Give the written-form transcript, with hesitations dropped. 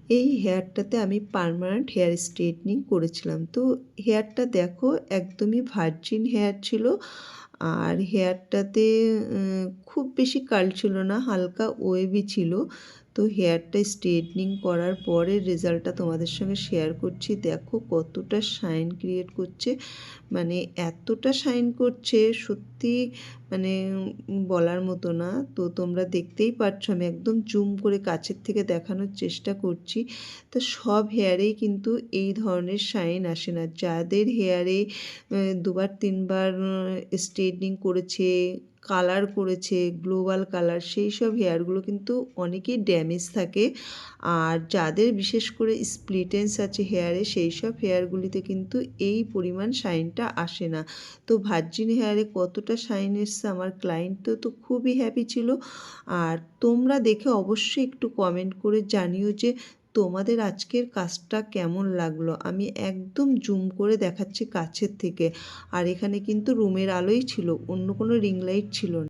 এই হেয়ারটাতে আমি permanent hair straightening করেছিলাম। তো হেয়ারটা দেখো একদমই ভার্জিন হেয়ার ছিল। আর হেয়ারটাতে খুব বেশি কার্ল ছিল না, হালকা ওয়েভি ছিল। তো হেয়ারটা স্ট্রেটনিং করার পরের রেজাল্টটা তোমাদের সঙ্গে শেয়ার করছি। দেখো কতটা শাইন ক্রিয়েট করছে, মানে এতটা শাইন করছে সত্যি, মানে বলার মতো না। তো তোমরা দেখতেই পাচ্ছ, আমি একদম জুম করে কাছের থেকে দেখানোর চেষ্টা করছি। তো সব হেয়ারেই কিন্তু এই ধরনের শাইন আসে না। যাদের হেয়ারে দুবার তিনবার স্ট্রেটনিং করেছে, কালার করেছে, গ্লোবাল কালার, সেই সব হেয়ারগুলো কিন্তু অনেকই ড্যামেজ থাকে। আর যাদের বিশেষ করে স্প্লিট এন্ডস আছে হেয়ারে, সেই সব হেয়ারগুলিতে কিন্তু এই পরিমাণ শাইনটা আসে না। তো ভার্জিন হেয়ারে কতটা শাইন এসছে, আমার ক্লায়েন্ট তো খুবই হ্যাপি ছিল। আর তোমরা দেখে অবশ্যই একটু কমেন্ট করে জানিও যে তোমাদের আজকের কাজটা কেমন লাগলো। আমি একদম জুম করে দেখাচ্ছি কাছের থেকে। আর এখানে কিন্তু রুমের আলোই ছিল, অন্য কোনো রিং লাইট ছিল না।